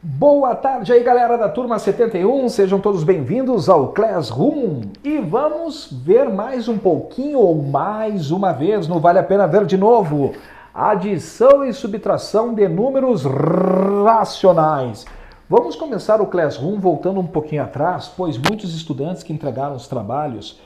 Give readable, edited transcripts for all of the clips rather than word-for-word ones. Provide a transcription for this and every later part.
Boa tarde aí, galera da turma 71, sejam todos bem-vindos ao Classroom e vamos ver mais um pouquinho ou mais uma vez, não vale a pena ver de novo, adição e subtração de números racionais. Vamos começar o Classroom voltando um pouquinho atrás, pois muitos estudantes que entregaram os trabalhos,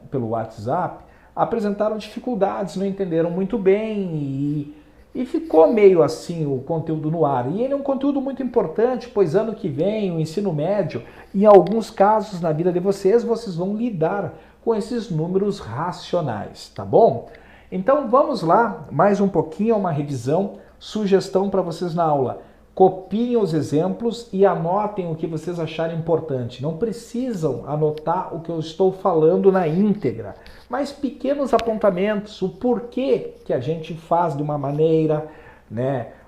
pelo WhatsApp apresentaram dificuldades, não entenderam muito bem e ficou meio assim o conteúdo no ar. E ele é um conteúdo muito importante, pois ano que vem, o ensino médio, em alguns casos na vida de vocês vão lidar com esses números racionais, tá bom? Então vamos lá, mais um pouquinho, uma revisão, sugestão para vocês na aula. Copiem os exemplos e anotem o que vocês acharem importante. Não precisam anotar o que eu estou falando na íntegra, mas pequenos apontamentos, o porquê que a gente faz de uma maneira,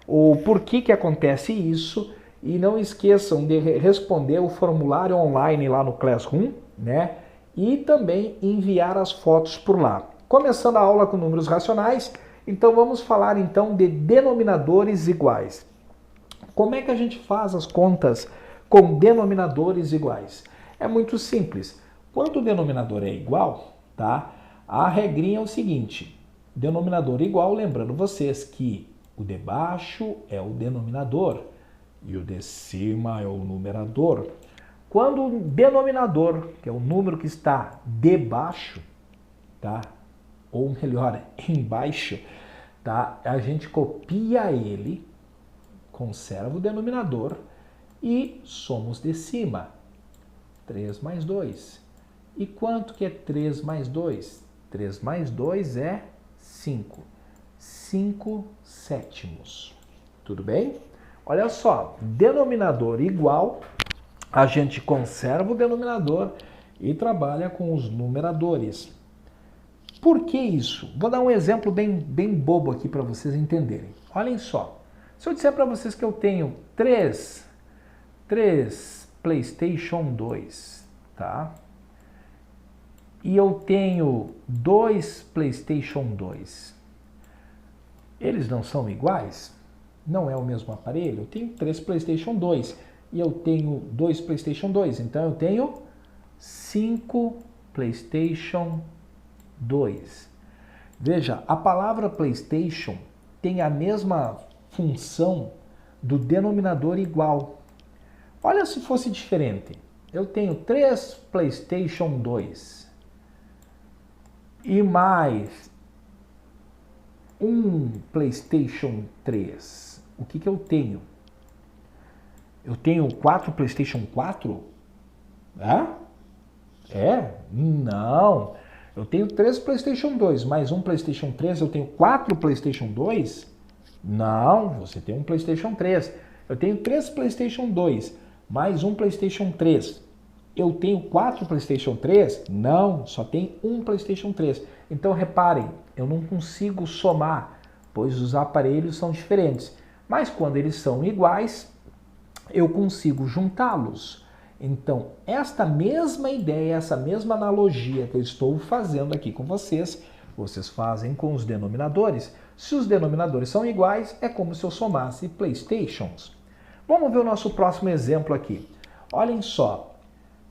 o porquê que acontece isso. E não esqueçam de responder o formulário online lá no Classroom, e também enviar as fotos por lá. Começando a aula com números racionais, então vamos falar então de denominadores iguais. Como é que a gente faz as contas com denominadores iguais? É muito simples. Quando o denominador é igual, tá? A regrinha é o seguinte: denominador igual, lembrando vocês que o de baixo é o denominador e o de cima é o numerador. Quando o denominador, que é o número que está debaixo, tá? Ou melhor, embaixo, tá? A gente copia ele, conserva o denominador e somos de cima. 3 mais 2. E quanto que é 3 mais 2? 3 mais 2 é 5. 5 sétimos. Tudo bem? Olha só, denominador igual, a gente conserva o denominador e trabalha com os numeradores. Por que isso? Vou dar um exemplo bem bobo aqui para vocês entenderem. Olhem só. Se eu disser para vocês que eu tenho 3 PlayStation 2, tá? E eu tenho 2 PlayStation 2. Eles não são iguais? Não é o mesmo aparelho? Eu tenho 3 PlayStation 2 e eu tenho 2 PlayStation 2. Então eu tenho 5 PlayStation 2. Veja, a palavra PlayStation tem a mesma função do denominador igual. Olha se fosse diferente. Eu tenho 3 PlayStation 2 e mais um PlayStation 3. O que eu tenho? Eu tenho 4 PlayStation 4? Não. Eu tenho 3 PlayStation 2 mais um PlayStation 3. Eu tenho 4 PlayStation 2? Não, você tem um PlayStation 3. Eu tenho 3 PlayStation 2, mais um PlayStation 3. Eu tenho 4 PlayStation 3? Não, só tem um PlayStation 3. Então reparem, eu não consigo somar, pois os aparelhos são diferentes. Mas quando eles são iguais, eu consigo juntá-los. Então, esta mesma ideia, essa mesma analogia que eu estou fazendo aqui com vocês fazem com os denominadores. Se os denominadores são iguais, é como se eu somasse PlayStations. Vamos ver o nosso próximo exemplo aqui. Olhem só.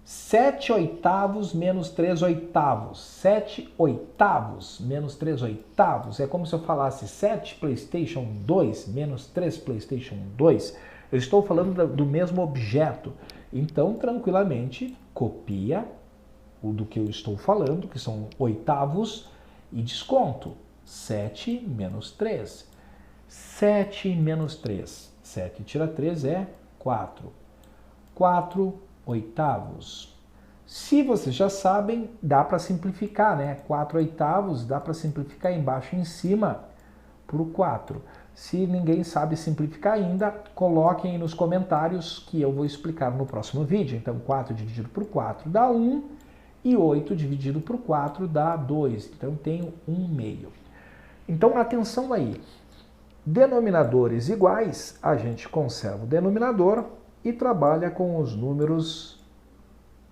7 oitavos menos 3 oitavos. 7 oitavos menos 3 oitavos. É como se eu falasse 7 PlayStation 2 menos 3 PlayStation 2. Eu estou falando do mesmo objeto. Então, tranquilamente, copia o do que eu estou falando, que são oitavos, e desconto. 7 menos 3. 7 menos 3. 7 tira 3 é 4. 4 oitavos. Se vocês já sabem, dá para simplificar, 4 oitavos dá para simplificar embaixo e em cima por 4. Se ninguém sabe simplificar ainda, coloquem aí nos comentários que eu vou explicar no próximo vídeo. Então, 4 dividido por 4 dá 1 e 8 dividido por 4 dá 2. Então, tenho 1 meio. Então, atenção aí. Denominadores iguais, a gente conserva o denominador e trabalha com os números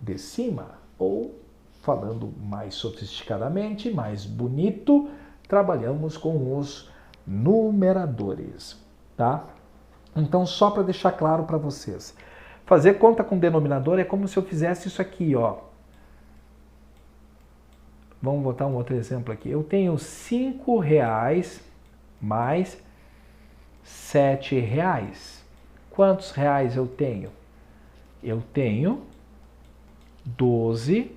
de cima. Ou, falando mais sofisticadamente, mais bonito, trabalhamos com os numeradores, tá? Então, só para deixar claro para vocês, fazer conta com denominador é como se eu fizesse isso aqui, ó. Vamos botar um outro exemplo aqui. Eu tenho R$5 mais R$7. Quantos reais eu tenho? Eu tenho R$12,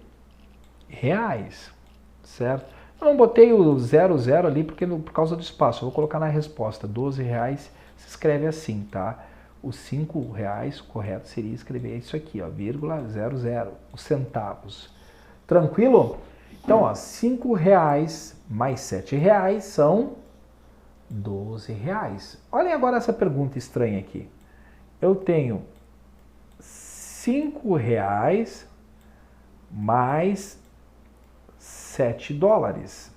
certo? Eu não botei o 00 ali por causa do espaço. Eu vou colocar na resposta. R$12 se escreve assim, tá? Os R$5, correto seria escrever isso aqui, ó, vírgula 00, os centavos. Tranquilo? Então, ó, R$5 mais R$7 são R$12. Olhem agora essa pergunta estranha aqui. Eu tenho R$5 mais $7.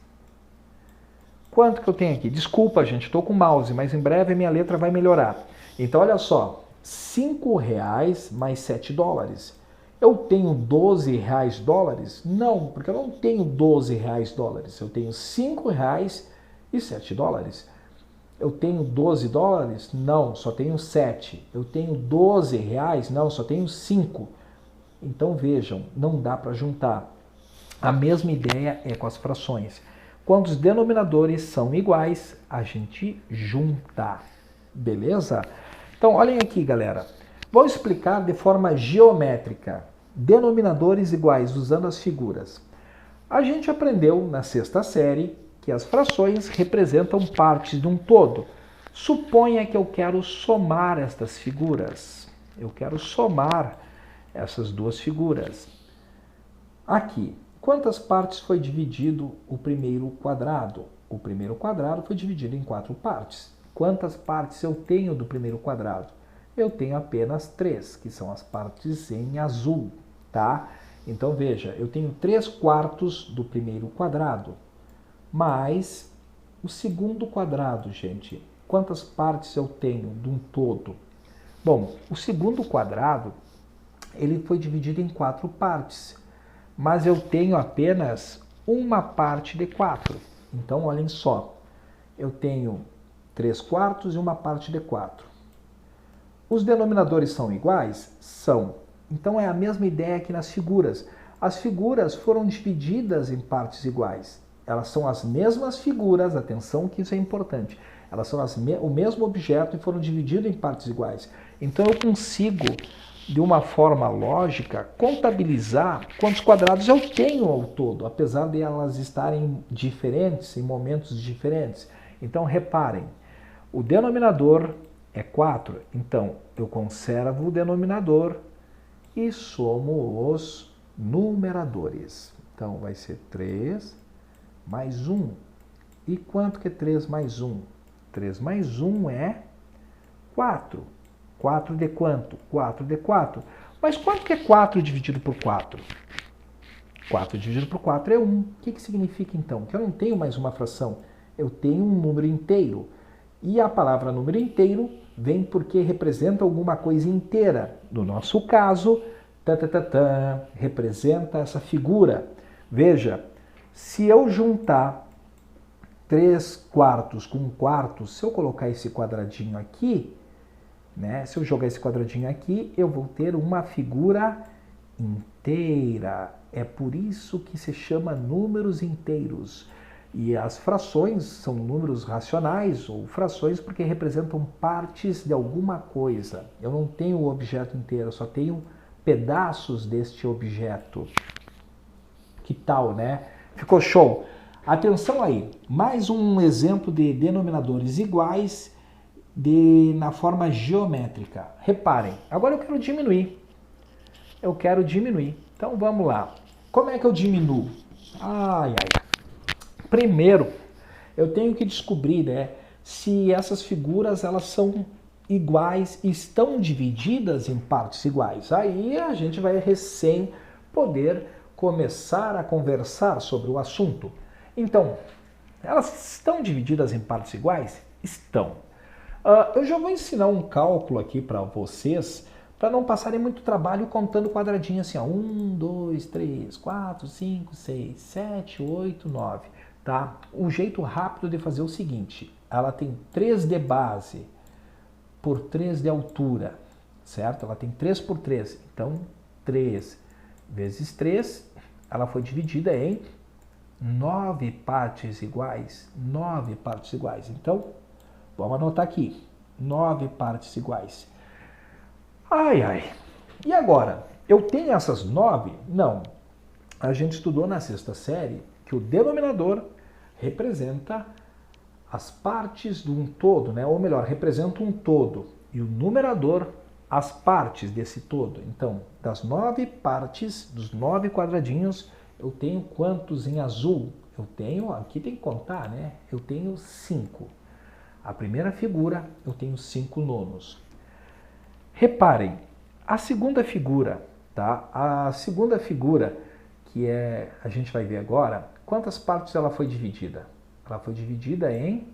Quanto que eu tenho aqui? Desculpa, gente, estou com o mouse, mas em breve a minha letra vai melhorar. Então, olha só, R$5 mais $7. Eu tenho $12 ? Não, porque eu não tenho $12. Eu tenho R$5 e $7. Eu tenho $12? Não, só tenho 7. Eu tenho R$12? Não, só tenho 5. Então, vejam, não dá para juntar. A mesma ideia é com as frações. Quando os denominadores são iguais, a gente junta. Beleza? Então, olhem aqui, galera. Vou explicar de forma geométrica. Denominadores iguais usando as figuras. A gente aprendeu na sexta série que as frações representam partes de um todo. Suponha que eu quero somar estas figuras. Eu quero somar essas duas figuras. Aqui, quantas partes foi dividido o primeiro quadrado? O primeiro quadrado foi dividido em 4 partes. Quantas partes eu tenho do primeiro quadrado? Eu tenho apenas 3, que são as partes em azul, tá? Então, veja, eu tenho 3/4 do primeiro quadrado, mais o segundo quadrado, gente. Quantas partes eu tenho de um todo? Bom, o segundo quadrado, ele foi dividido em 4 partes, mas eu tenho apenas uma parte de 4. Então, olhem só, eu tenho 3/4 e uma parte de 4. Os denominadores são iguais? São. Então, é a mesma ideia aqui nas figuras. As figuras foram divididas em partes iguais. Elas são as mesmas figuras, atenção que isso é importante. Elas são o mesmo objeto e foram divididas em partes iguais. Então, eu consigo, de uma forma lógica, contabilizar quantos quadrados eu tenho ao todo, apesar de elas estarem diferentes, em momentos diferentes. Então, reparem, o denominador é 4, então eu conservo o denominador e somo os numeradores. Então, vai ser 3 mais 1. E quanto que é 3 mais 1? 3 mais 1 é 4. 4 de quanto? 4 de 4. Mas quanto que é 4 dividido por 4? 4 dividido por 4 é 1. O que significa então? Que eu não tenho mais uma fração. Eu tenho um número inteiro. E a palavra número inteiro vem porque representa alguma coisa inteira. No nosso caso, representa essa figura. Veja, se eu juntar 3/4 com 1/4, se eu colocar esse quadradinho aqui, né? Se eu jogar esse quadradinho aqui, eu vou ter uma figura inteira. É por isso que se chama números inteiros. E as frações são números racionais ou frações porque representam partes de alguma coisa. Eu não tenho o objeto inteiro, eu só tenho pedaços deste objeto. Que tal, né? Ficou show? Atenção aí, mais um exemplo de denominadores iguais na forma geométrica. Reparem, agora eu quero diminuir. Eu quero diminuir. Então vamos lá. Como é que eu diminuo? Ai, ai. Primeiro, eu tenho que descobrir, né, se essas figuras elas são iguais e estão divididas em partes iguais. Aí a gente vai recém poder começar a conversar sobre o assunto. Então, elas estão divididas em partes iguais? Estão. Eu já vou ensinar um cálculo aqui para vocês, para não passarem muito trabalho contando quadradinho assim, ó, 1, 2, 3, 4, 5, 6, 7, 8, 9, tá? O jeito rápido de fazer é o seguinte, ela tem 3 de base, por 3 de altura, certo? Ela tem 3 por 3, então 3 vezes 3, ela foi dividida em 9 partes iguais. 9 partes iguais. Então, vamos anotar aqui. 9 partes iguais. Ai, ai. E agora? Eu tenho essas 9? Não. A gente estudou na sexta série que o denominador representa as partes de um todo, né? Ou melhor, representa um todo. E o numerador, as partes desse todo. Então, das 9 partes, dos 9 quadradinhos, eu tenho quantos em azul? Eu tenho, aqui tem que contar, né? Eu tenho 5. A primeira figura, eu tenho 5 nonos. Reparem, a segunda figura, tá? A segunda figura, que a gente vai ver agora, quantas partes ela foi dividida? Ela foi dividida em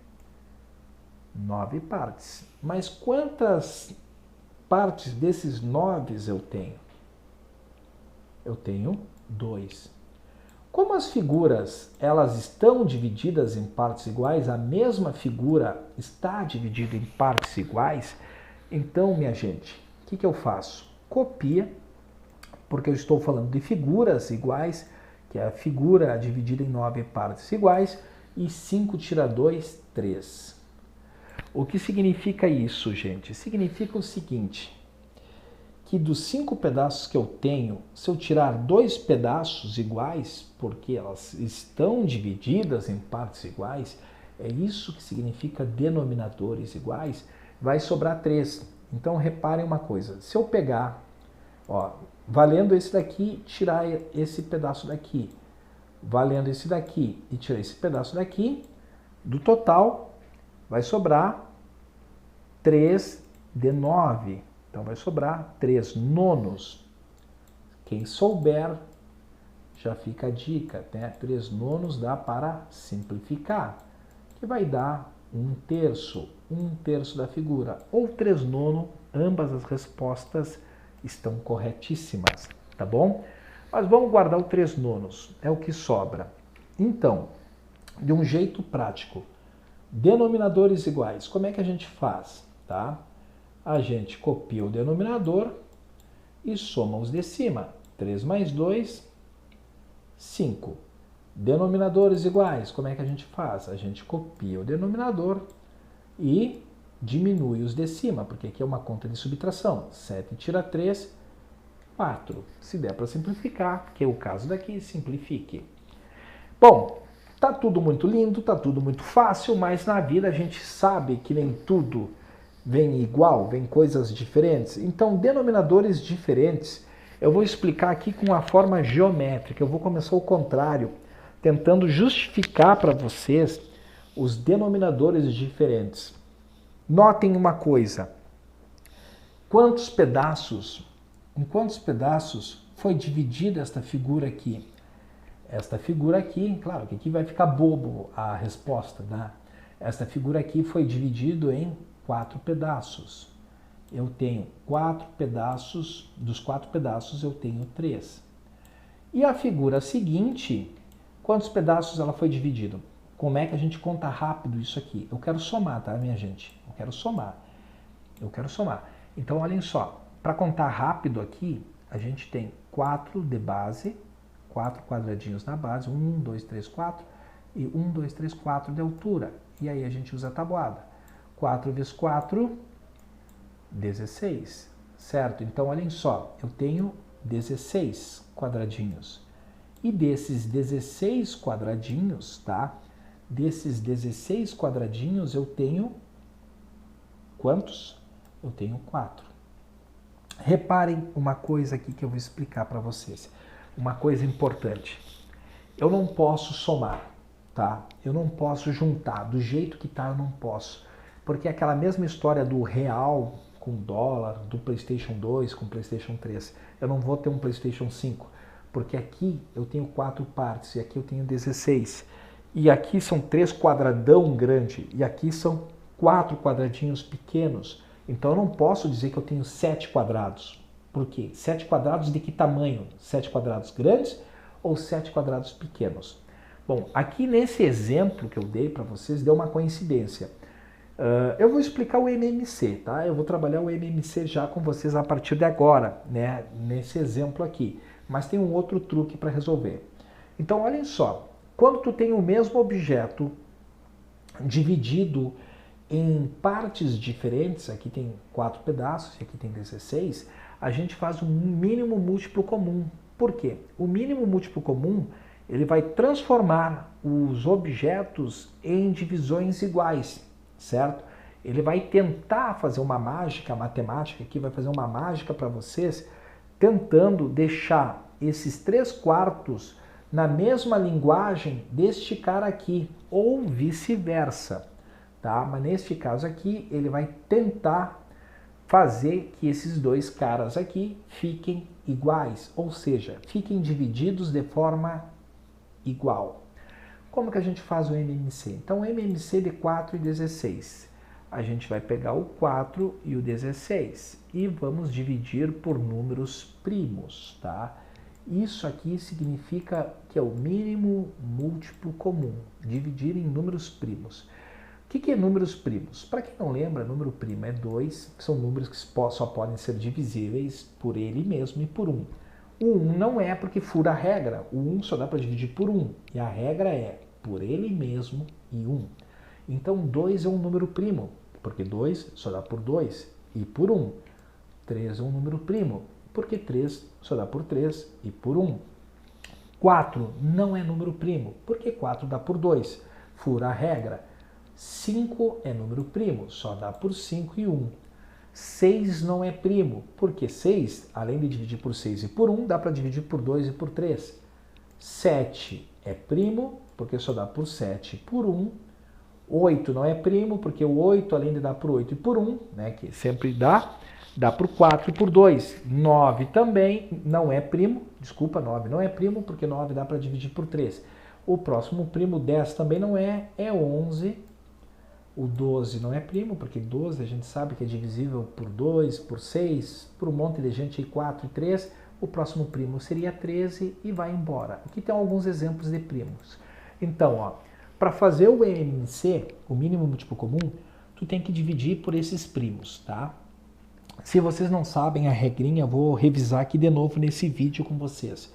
9 partes. Mas quantas partes desses 9 eu tenho? Eu tenho 2. Como as figuras elas estão divididas em partes iguais, a mesma figura está dividida em partes iguais, então, minha gente, o que eu faço? Copia, porque eu estou falando de figuras iguais, que é a figura dividida em 9 partes iguais, e 5 tira 2, 3. O que significa isso, gente? Significa o seguinte, que dos 5 pedaços que eu tenho, se eu tirar 2 pedaços iguais, porque elas estão divididas em partes iguais, é isso que significa denominadores iguais, vai sobrar 3. Então, reparem uma coisa, se eu pegar, ó, valendo esse daqui, tirar esse pedaço daqui, valendo esse daqui e tirar esse pedaço daqui, do total vai sobrar 3 de 9. Então vai sobrar 3 nonos. Quem souber, já fica a dica, né? 3 nonos dá para simplificar, que vai dar 1/3, 1/3 da figura. Ou 3 nono, ambas as respostas estão corretíssimas, tá bom? Mas vamos guardar o 3 nonos, é o que sobra. Então, de um jeito prático, denominadores iguais, como é que a gente faz, tá? A gente copia o denominador e soma os de cima. 3 mais 2, 5. Denominadores iguais, como é que a gente faz? A gente copia o denominador e diminui os de cima, porque aqui é uma conta de subtração. 7 tira 3, 4. Se der para simplificar, que é o caso daqui, simplifique. Bom, tá tudo muito lindo, tá tudo muito fácil, mas na vida a gente sabe que nem tudo vem igual, vem coisas diferentes. Então, denominadores diferentes, eu vou explicar aqui com a forma geométrica. Eu vou começar o contrário, tentando justificar para vocês os denominadores diferentes. Notem uma coisa. Em quantos pedaços foi dividida esta figura aqui? Esta figura aqui, claro que aqui vai ficar bobo a resposta, né? Esta figura aqui foi dividida em 4 pedaços. Eu tenho 4 pedaços, dos 4 pedaços eu tenho 3. E a figura seguinte, quantos pedaços ela foi dividida? Como é que a gente conta rápido isso aqui? Eu quero somar, tá, minha gente? Eu quero somar. Então, olhem só, para contar rápido aqui, a gente tem 4 de base, 4 quadradinhos na base, 1, 2, 3, 4, e 1, 2, 3, 4 de altura. E aí a gente usa a tabuada. 4 vezes 4, 16, certo? Então, olhem só, eu tenho 16 quadradinhos. E desses 16 quadradinhos, tá? Desses 16 quadradinhos eu tenho quantos? Eu tenho 4. Reparem uma coisa aqui que eu vou explicar para vocês. Uma coisa importante. Eu não posso somar, tá? Eu não posso juntar. Do jeito que tá, eu não posso. Porque é aquela mesma história do real com dólar, do PlayStation 2 com PlayStation 3. Eu não vou ter um PlayStation 5. Porque aqui eu tenho 4 partes e aqui eu tenho 16. E aqui são 3 quadradão grande e aqui são 4 quadradinhos pequenos. Então eu não posso dizer que eu tenho 7 quadrados. Por quê? 7 quadrados de que tamanho? 7 quadrados grandes ou 7 quadrados pequenos? Bom, aqui nesse exemplo que eu dei para vocês, deu uma coincidência. Eu vou explicar o MMC, tá? Eu vou trabalhar o MMC já com vocês a partir de agora, né? Nesse exemplo aqui. Mas tem um outro truque para resolver. Então, olhem só. Quando tu tem o mesmo objeto dividido em partes diferentes, aqui tem 4 pedaços e aqui tem 16, a gente faz um mínimo múltiplo comum. Por quê? O mínimo múltiplo comum, ele vai transformar os objetos em divisões iguais, certo? Ele vai tentar fazer uma mágica matemática aqui, vai fazer uma mágica para vocês, tentando deixar esses 3/4 na mesma linguagem deste cara aqui, ou vice-versa, tá? Mas neste caso aqui, ele vai tentar fazer que esses dois caras aqui fiquem iguais, ou seja, fiquem divididos de forma igual. Como que a gente faz o MMC? Então, o MMC de 4 e 16. A gente vai pegar o 4 e o 16 e vamos dividir por números primos, tá? Isso aqui significa que é o mínimo múltiplo comum, dividir em números primos. O que é números primos? Para quem não lembra, número primo é 2, que são números que só podem ser divisíveis por ele mesmo e por 1. O 1 não é porque fura a regra, o 1 só dá para dividir por 1, e a regra é por ele mesmo e 1. Então 2 é um número primo, porque 2 só dá por 2 e por 1. 3 é um número primo, porque 3 só dá por 3 e por 1. 4 não é número primo, porque 4 dá por 2, fura a regra. 5 é número primo, só dá por 5 e 1. 6 não é primo, porque 6, além de dividir por 6 e por 1, dá para dividir por 2 e por 3. 7 é primo, porque só dá por 7 e por 1. 8 não é primo, porque o 8, além de dar por 8 e por 1, né, que sempre dá por 4 e por 2. 9 também não é primo, 9 não é primo, porque 9 dá para dividir por 3. O próximo primo, 10 também não é 11. O 12 não é primo, porque 12 a gente sabe que é divisível por 2, por 6, por um monte de gente, 4 e 3. O próximo primo seria 13 e vai embora. Aqui tem alguns exemplos de primos. Então, para fazer o MMC, o mínimo múltiplo comum, tu tem que dividir por esses primos, tá? Se vocês não sabem a regrinha, eu vou revisar aqui de novo nesse vídeo com vocês.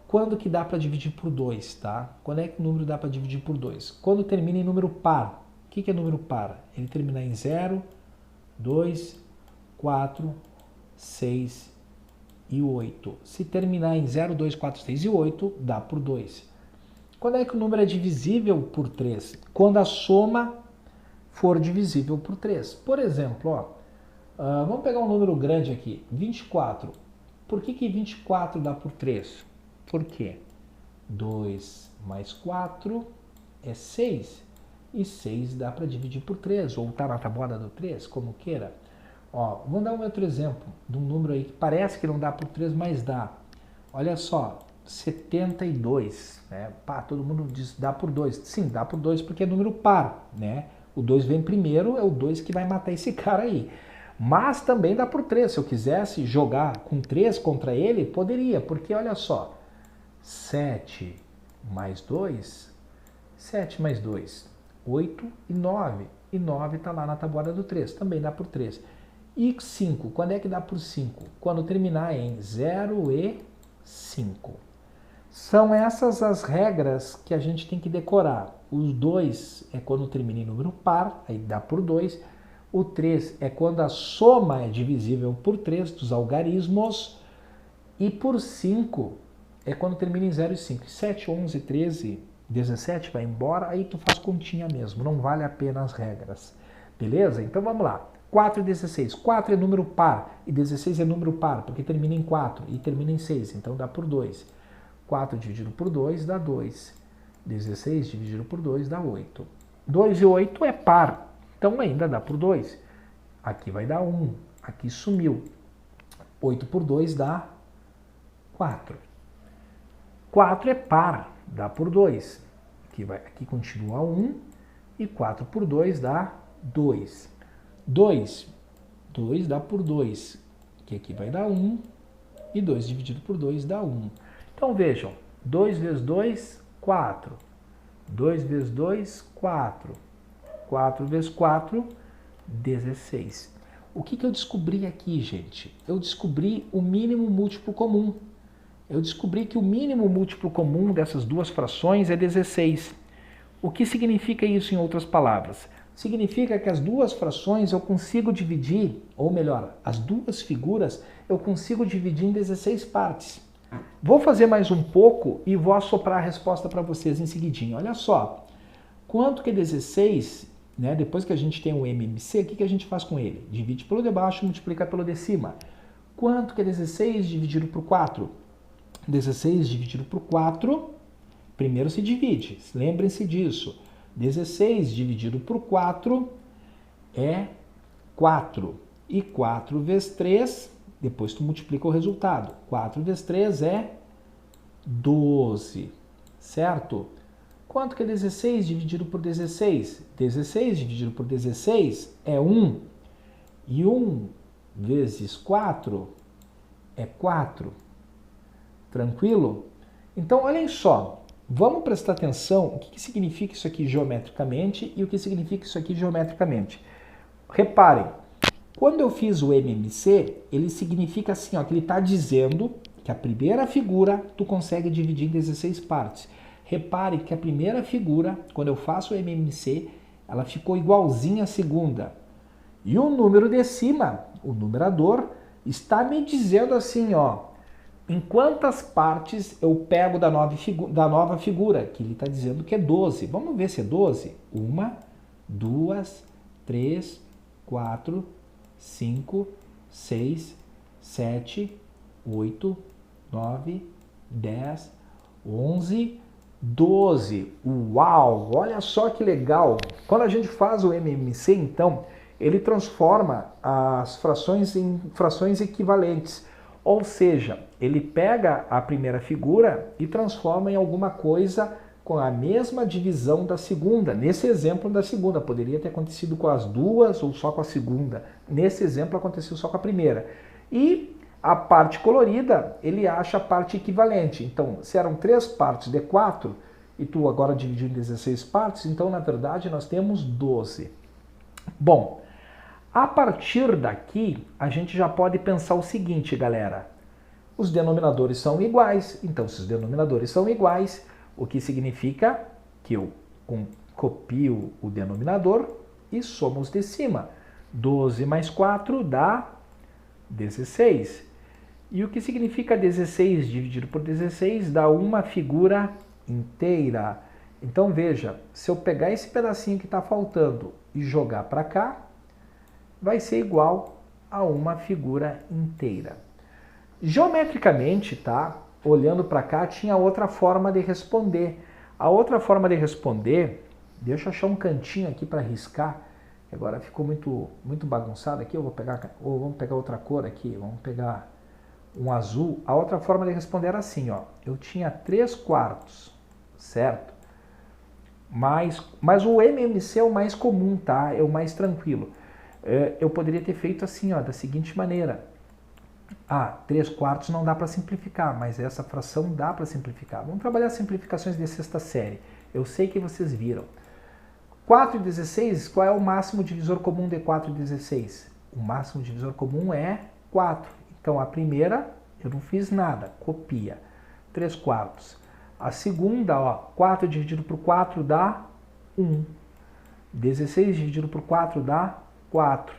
Quando que dá para dividir por 2, tá? Quando é que o número dá para dividir por 2? Quando termina em número par. O que é número par? Ele termina em 0, 2, 4, 6 e 8. Se terminar em 0, 2, 4, 6 e 8, dá por 2. Quando é que o número é divisível por 3? Quando a soma for divisível por 3. Por exemplo, vamos pegar um número grande aqui, 24. Por que 24 dá por 3? Por quê? 2 mais 4 é 6. E 6 dá para dividir por 3, ou está na tabuada do 3, como queira. Vamos dar um outro exemplo de um número aí que parece que não dá por 3, mas dá. Olha só, 72. Né? Pá, todo mundo diz dá por 2. Sim, dá por 2 porque é número par. Né? O 2 vem primeiro, é o 2 que vai matar esse cara aí. Mas também dá por 3. Se eu quisesse jogar com 3 contra ele, poderia, porque olha só, 7 mais 2, 7 mais 2. 8 e 9. E 9 está lá na tabuada do 3. Também dá por 3. E 5. Quando é que dá por 5? Quando terminar em 0 e 5. São essas as regras que a gente tem que decorar. O 2 é quando termina em número par, aí dá por 2. O 3 é quando a soma é divisível por 3 dos algarismos. E por 5 é quando termina em 0 e 5. 7, 11, 13... 17 vai embora, aí tu faz continha mesmo, não vale a pena as regras. Beleza? Então vamos lá. 4 e 16. 4 é número par e 16 é número par, porque termina em 4 e termina em 6, então dá por 2. 4 dividido por 2 dá 2. 16 dividido por 2 dá 8. 2 e 8 é par, então ainda dá por 2. Aqui vai dar 1, aqui sumiu. 8 por 2 dá 4. 4 é par. Dá por 2. Aqui continua 1 e 4 por 2 dá 2. 2 dá por 2, que aqui vai dar 1 e 2 dividido por 2 dá 1. Então vejam, 2 vezes 2, 4. 2 vezes 2, 4. 4 vezes 4, 16. O que eu descobri aqui, gente? Eu descobri o mínimo múltiplo comum. Eu descobri que o mínimo múltiplo comum dessas duas frações é 16. O que significa isso em outras palavras? Significa que as duas frações eu consigo dividir, ou melhor, as duas figuras eu consigo dividir em 16 partes. Vou fazer mais um pouco e vou assoprar a resposta para vocês em seguidinho. Olha só, quanto que é 16, né? Depois que a gente tem o MMC, o que a gente faz com ele? Divide pelo de baixo e multiplica pelo de cima. Quanto que é 16 dividido por 4? 16 dividido por 4, primeiro se divide, lembrem-se disso. 16 dividido por 4 é 4. E 4 vezes 3, depois tu multiplica o resultado. 4 vezes 3 é 12, certo? Quanto que é 16 dividido por 16? 16 dividido por 16 é 1. E 1 vezes 4 é 4. Tranquilo? Então, olhem só, vamos prestar atenção o que significa isso aqui geometricamente e o que significa isso aqui geometricamente. Reparem, quando eu fiz o MMC, ele significa assim, ó, que ele está dizendo que a primeira figura tu consegue dividir em 16 partes. Repare que a primeira figura, quando eu faço o MMC, ela ficou igualzinha à segunda. E o número de cima, o numerador, está me dizendo assim, ó, em quantas partes eu pego da nova figura, que ele está dizendo que é 12. Vamos ver se é 12? 1, 2, 3, 4, 5, 6, 7, 8, 9, 10, 11, 12. Uau! Olha só que legal! Quando a gente faz o MMC, então, ele transforma as frações em frações equivalentes. Ou seja, ele pega a primeira figura e transforma em alguma coisa com a mesma divisão da segunda. Nesse exemplo da segunda, poderia ter acontecido com as duas ou só com a segunda. Nesse exemplo aconteceu só com a primeira. E a parte colorida, ele acha a parte equivalente. Então, se eram 3 partes de 4, e tu agora dividiu em 16 partes, então na verdade nós temos 12. Bom, a partir daqui, a gente já pode pensar o seguinte, galera. Os denominadores são iguais. Então, se os denominadores são iguais, o que significa que eu copio o denominador e somo os de cima. 12 mais 4 dá 16. E o que significa 16 dividido por 16 dá uma figura inteira. Então, veja, se eu pegar esse pedacinho que está faltando e jogar para cá, vai ser igual a uma figura inteira. Geometricamente, tá? Olhando para cá, tinha outra forma de responder. A outra forma de responder, deixa eu achar um cantinho aqui para riscar. Agora ficou muito bagunçado aqui, vamos pegar outra cor aqui, vamos pegar um azul. A outra forma de responder era assim, ó. Eu tinha 3/4, certo? Mas o MMC é o mais comum, tá? É o mais tranquilo. Eu poderia ter feito assim, ó, da seguinte maneira. 3/4 não dá para simplificar, mas essa fração dá para simplificar. Vamos trabalhar simplificações de sexta série. Eu sei que vocês viram. 4 e 16, qual é o máximo divisor comum de 4 e 16? O máximo divisor comum é 4. Então a primeira, eu não fiz nada, copia. 3/4. A segunda, ó, 4 dividido por 4 dá 1. 16 dividido por 4 dá 4.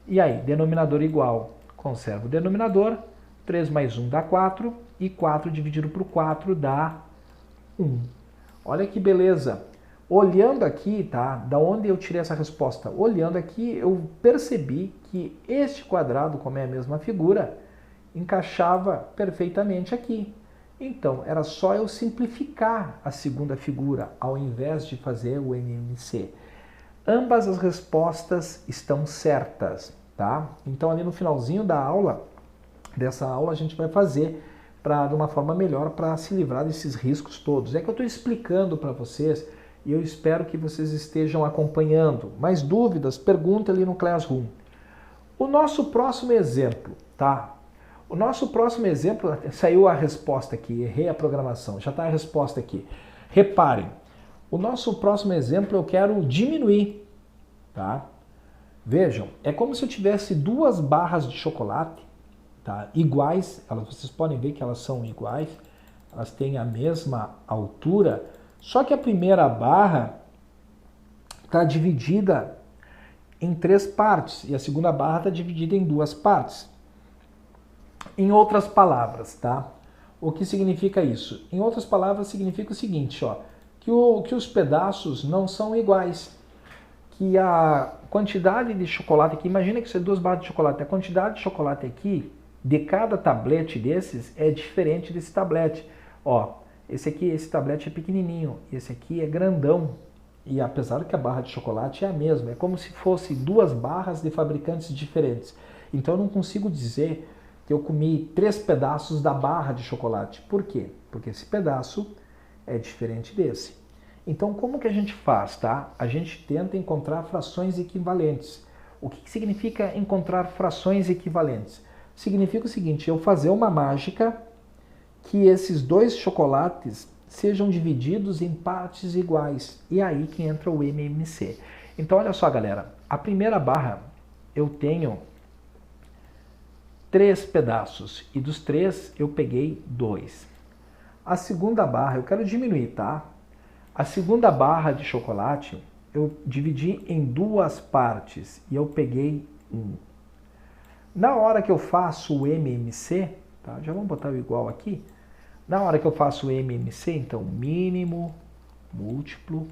E aí, denominador igual. Conservo o denominador, 3 mais 1 dá 4, e 4 dividido por 4 dá 1. Olha que beleza. Olhando aqui, tá? Da onde eu tirei essa resposta? Olhando aqui, eu percebi que este quadrado, como é a mesma figura, encaixava perfeitamente aqui. Então, era só eu simplificar a segunda figura, ao invés de fazer o MMC. Ambas as respostas estão certas, tá? Então, ali no finalzinho da aula, dessa aula, a gente vai fazer de uma forma melhor para se livrar desses riscos todos. É que eu estou explicando para vocês e eu espero que vocês estejam acompanhando. Mais dúvidas? Pergunta ali no Classroom. O nosso próximo exemplo, tá? O nosso próximo exemplo, saiu a resposta aqui, errei a programação, já está a resposta aqui. Reparem, o nosso próximo exemplo eu quero diminuir, tá? Vejam, é como se eu tivesse duas barras de chocolate, tá? Iguais, vocês podem ver que elas são iguais, elas têm a mesma altura, só que a primeira barra está dividida em 3 partes e a segunda barra está dividida em 2 partes. Em outras palavras, tá? O que significa isso? Em outras palavras, significa o seguinte, ó, que os pedaços não são iguais, que a quantidade de chocolate aqui, imagina que isso é 2 barras de chocolate, a quantidade de chocolate aqui, de cada tablete desses, é diferente desse tablete. Ó, esse tablete é pequenininho, esse aqui é grandão, e apesar que a barra de chocolate é a mesma, é como se fosse 2 barras de fabricantes diferentes. Então eu não consigo dizer que eu comi 3 pedaços da barra de chocolate. Por quê? Porque esse pedaço é diferente desse. Então como que a gente faz, tá? A gente tenta encontrar frações equivalentes. O que significa encontrar frações equivalentes? Significa o seguinte, eu fazer uma mágica que esses 2 chocolates sejam divididos em partes iguais. E aí que entra o MMC. Então olha só, galera, a primeira barra eu tenho 3 pedaços e dos 3 eu peguei 2. A segunda barra, eu quero diminuir, tá? A segunda barra de chocolate eu dividi em 2 partes e eu peguei 1. Na hora que eu faço o MMC, tá? Já vamos botar o igual aqui. Na hora que eu faço o MMC, então mínimo, múltiplo,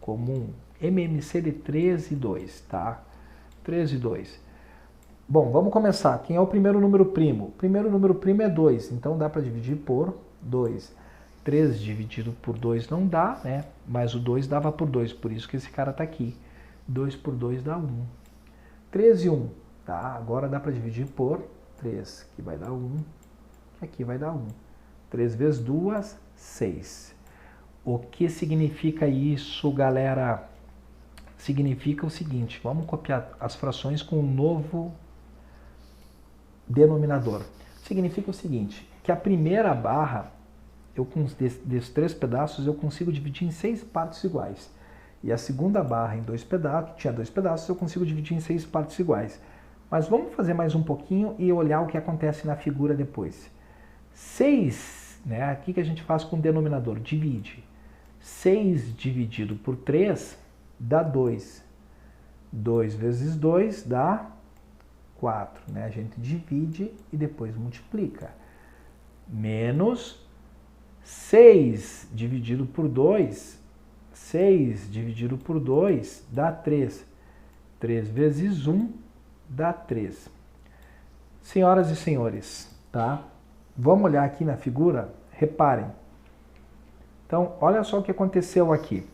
comum. MMC de 3 e 2, tá? 3 e 2. Bom, vamos começar. Quem é o primeiro número primo? O primeiro número primo é 2, então dá para dividir por 2. 3 dividido por 2 não dá, né? Mas o 2 dava por 2, por isso que esse cara está aqui. 2 por 2 dá 1. 3 e 1, tá? Agora dá para dividir por 3, que vai dar 1, que aqui vai dar 1. 3 vezes 2, 6. O que significa isso, galera? Significa o seguinte, vamos copiar as frações com um novo denominador. Significa o seguinte, que a primeira barra, desses 3 pedaços, eu consigo dividir em 6 partes iguais. E a segunda barra em 2 pedaços, tinha 2 pedaços, eu consigo dividir em 6 partes iguais. Mas vamos fazer mais um pouquinho e olhar o que acontece na figura depois. 6, né? Aqui que a gente faz com o denominador, divide. 6 dividido por 3 dá 2. 2 vezes 2 dá 4. Né? A gente divide e depois multiplica. Menos 6 dividido por 2. 6 dividido por 2 dá 3. 3 vezes 1 dá 3. Senhoras e senhores, tá? Vamos olhar aqui na figura, reparem. Então, olha só o que aconteceu aqui.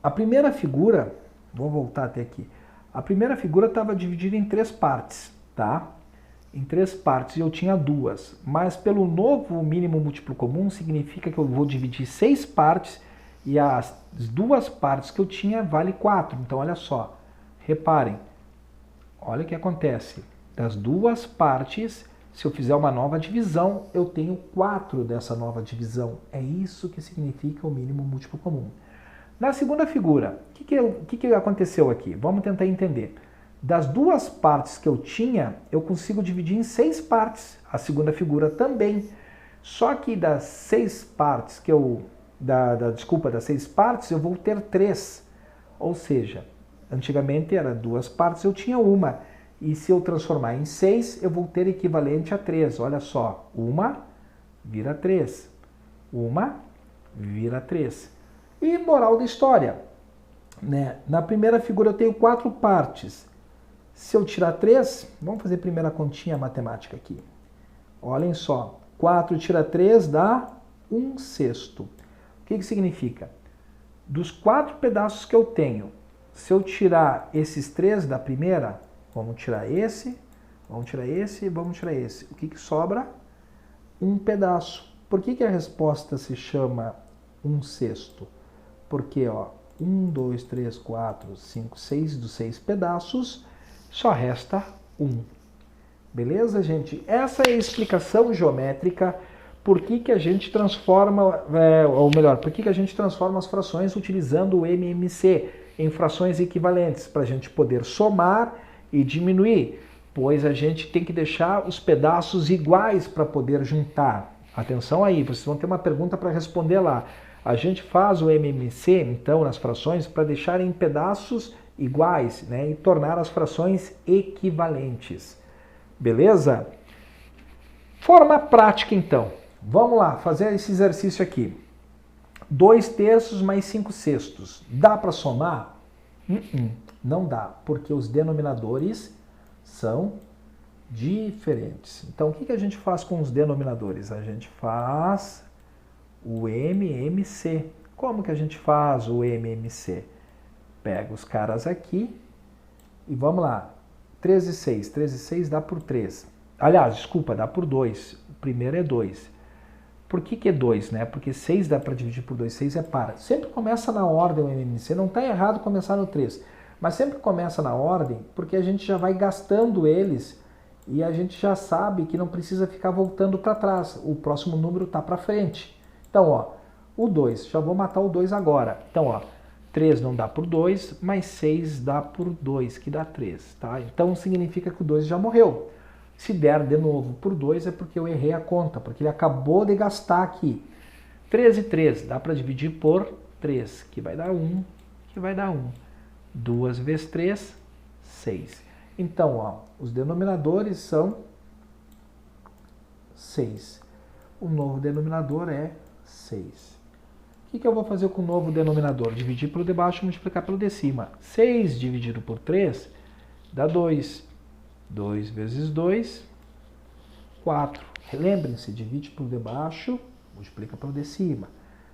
A primeira figura, vou voltar até aqui. A primeira figura estava dividida em 3 partes, tá? Em 3 partes, e eu tinha 2. Mas pelo novo mínimo múltiplo comum, significa que eu vou dividir 6 partes e as 2 partes que eu tinha vale 4. Então, olha só, reparem. Olha o que acontece. Das 2 partes, se eu fizer uma nova divisão, eu tenho 4 dessa nova divisão. É isso que significa o mínimo múltiplo comum. Na segunda figura, o que aconteceu aqui? Vamos tentar entender. Das 2 partes que eu tinha, eu consigo dividir em 6 partes. A segunda figura também. Só que das 6 partes que das 6 partes, eu vou ter 3. Ou seja, antigamente era 2 partes, eu tinha 1. E se eu transformar em 6, eu vou ter equivalente a 3. Olha só, 1 vira 3. 1 vira 3. E moral da história, né? Na primeira figura eu tenho 4 partes. Se eu tirar 3, vamos fazer a primeira continha matemática aqui. Olhem só, 4 tira 3 dá 1/6. O que significa? Dos 4 pedaços que eu tenho, se eu tirar esses 3 da primeira, vamos tirar esse, vamos tirar esse, vamos tirar esse. O que sobra? 1 pedaço. Por que a resposta se chama 1/6? Porque, ó, 1, 2, 3, 4, 5, 6 dos 6 pedaços, só resta 1. Beleza, gente? Essa é a explicação geométrica por que a gente transforma, ou melhor, por que a gente transforma as frações utilizando o MMC. em frações equivalentes, para a gente poder somar e diminuir, pois a gente tem que deixar os pedaços iguais para poder juntar. Atenção aí, vocês vão ter uma pergunta para responder lá. A gente faz o MMC, então, nas frações, para deixar em pedaços iguais, né, e tornar as frações equivalentes. Beleza? Forma prática, então. Vamos lá, fazer esse exercício aqui. 2/3 mais 5/6. Dá para somar? Não dá, porque os denominadores são diferentes. Então, o que a gente faz com os denominadores? A gente faz o MMC. Como que a gente faz o MMC? Pega os caras aqui e vamos lá. 3 e 6. 3 e 6 dá por 3. Aliás, desculpa, dá por 2. O primeiro é 2. Por que é 2, né? Porque 6 dá para dividir por 2, 6 é par. Sempre começa na ordem o MMC, não está errado começar no 3. Mas sempre começa na ordem porque a gente já vai gastando eles e a gente já sabe que não precisa ficar voltando para trás. O próximo número está para frente. Então, ó, o 2, já vou matar o 2 agora. Então, ó, 3 não dá por 2, mas 6 dá por 2, que dá 3, tá? Então significa que o 2 já morreu. Se der de novo por 2 é porque eu errei a conta, porque ele acabou de gastar aqui. 3 e 3 dá para dividir por 3, que vai dar 1, que vai dar 1. 2 vezes 3, 6. Então, ó, os denominadores são 6. O novo denominador é 6. O que eu vou fazer com o novo denominador? Dividir pelo de baixo e multiplicar pelo de cima. 6 dividido por 3 dá 2. 2 vezes 2, 4. Lembrem-se, divide pelo de baixo, multiplica pelo de cima.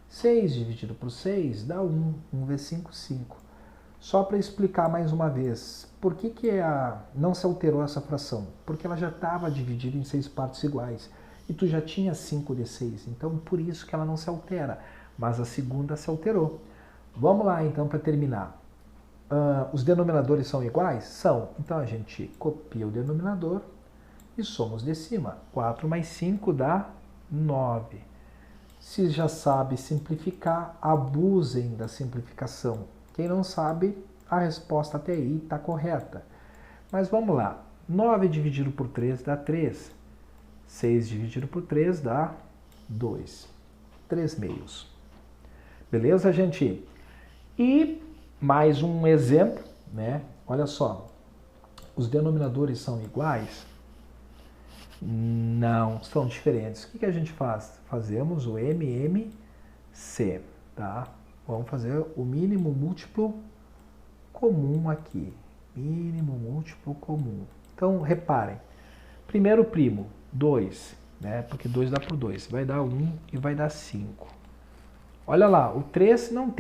6 dividido por 6 dá 1. 1 vezes 5, 5. Só para explicar mais uma vez, por que não se alterou essa fração? Porque ela já estava dividida em 6 partes iguais. E tu já tinha 5 de 6, então por isso que ela não se altera. Mas a segunda se alterou. Vamos lá então para terminar. Os denominadores são iguais? São. Então a gente copia o denominador e soma os de cima. 4 mais 5 dá 9. Se já sabe simplificar, abusem da simplificação. Quem não sabe, a resposta até aí está correta. Mas vamos lá. 9 dividido por 3 dá 3. 6 dividido por 3 dá 2. 3 meios. Beleza, gente? E mais um exemplo, né? Olha só. Os denominadores são iguais? Não, são diferentes. O que a gente faz? Fazemos o MMC, tá? Vamos fazer o mínimo múltiplo comum aqui. Mínimo múltiplo comum. Então, reparem. Primeiro primo, 2, né? Porque 2 dá por 2. Vai dar 1 e vai dar 5. Olha lá, o 3 não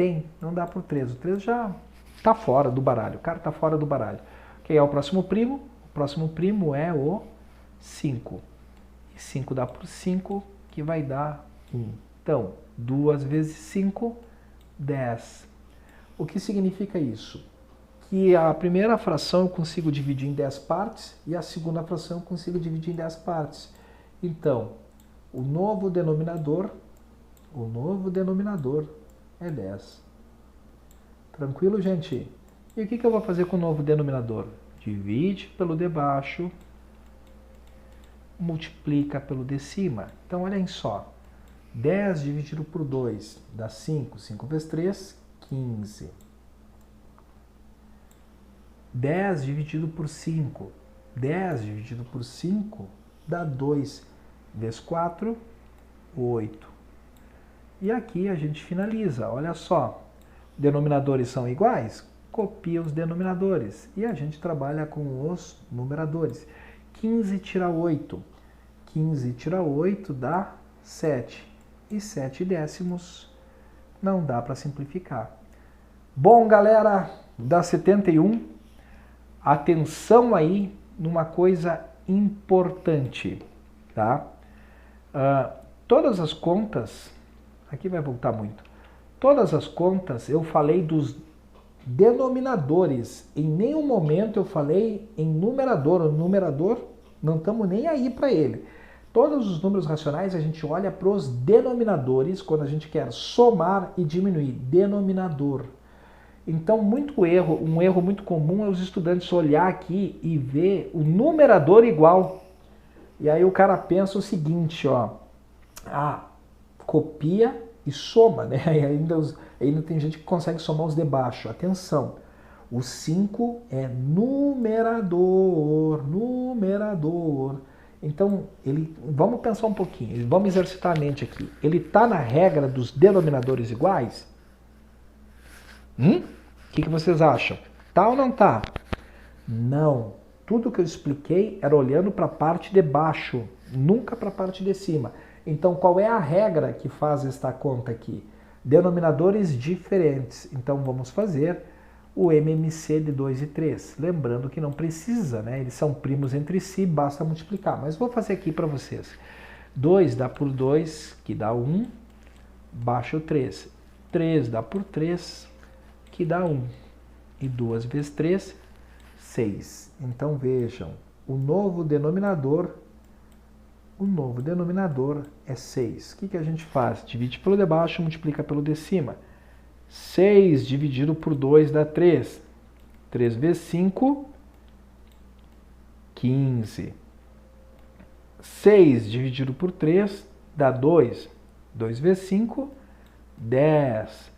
dá por 3. O 3 já está fora do baralho. O cara está fora do baralho. Quem é o próximo primo? O próximo primo é o 5. E 5 dá por 5, que vai dar 1. Então, 2 vezes 5, 10. O que significa isso? Que a primeira fração eu consigo dividir em 10 partes e a segunda fração eu consigo dividir em 10 partes. Então, o novo denominador é 10. Tranquilo, gente? E o que eu vou fazer com o novo denominador? Divide pelo de baixo, multiplica pelo de cima. Então, olhem só. 10 dividido por 2 dá 5. 5 vezes 3, 15. 10 dividido por 5. 10 dividido por 5 dá 2 vezes 4, 8. E aqui a gente finaliza. Olha só. Denominadores são iguais? Copia os denominadores. E a gente trabalha com os numeradores. 15 tira 8. 15 tira 8 dá 7. E 7 décimos não dá para simplificar. Bom, galera da 71, atenção aí numa coisa importante, tá? Todas as contas, aqui vai voltar muito, todas as contas eu falei dos denominadores, em nenhum momento eu falei em numerador. O numerador não estamos nem aí para ele. Todos os números racionais a gente olha para os denominadores quando a gente quer somar e diminuir. Denominador. Então, um erro muito comum é os estudantes olhar aqui e ver o numerador igual. E aí o cara pensa o seguinte, ó, copia e soma, né? E ainda tem gente que consegue somar os de baixo. Atenção, o 5 é numerador. Então, vamos pensar um pouquinho, vamos exercitar a mente aqui. Ele está na regra dos denominadores iguais? O que vocês acham? Tá ou não tá? Não. Tudo que eu expliquei era olhando para a parte de baixo, nunca para a parte de cima. Então, qual é a regra que faz esta conta aqui? Denominadores diferentes. Então, vamos fazer o MMC de 2 e 3. Lembrando que não precisa, né? Eles são primos entre si, basta multiplicar. Mas vou fazer aqui para vocês. 2 dá por 2, que dá 1, baixa o 3. 3 dá por 3, que dá 1. E 2 vezes 3, 6. Então vejam, o novo denominador é 6. O que a gente faz? Divide pelo de baixo, multiplica pelo de cima. 6 dividido por 2 dá 3. 3 vezes 5, 15. 6 dividido por 3 dá 2. 2 vezes 5, 10.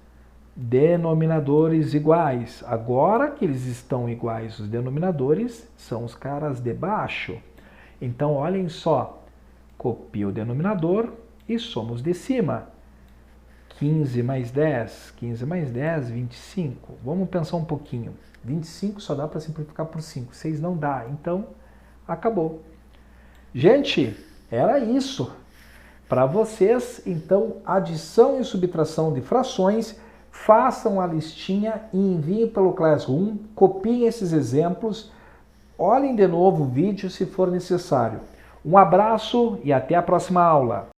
Denominadores iguais. Agora que eles estão iguais, os denominadores são os caras de baixo. Então, olhem só. Copia o denominador e soma os de cima. 15 mais 10. 15 mais 10, 25. Vamos pensar um pouquinho. 25 só dá para simplificar por 5. 6 não dá. Então, acabou. Gente, era isso. Para vocês, então, adição e subtração de frações, façam a listinha e enviem pelo Classroom, copiem esses exemplos, olhem de novo o vídeo se for necessário. Um abraço e até a próxima aula.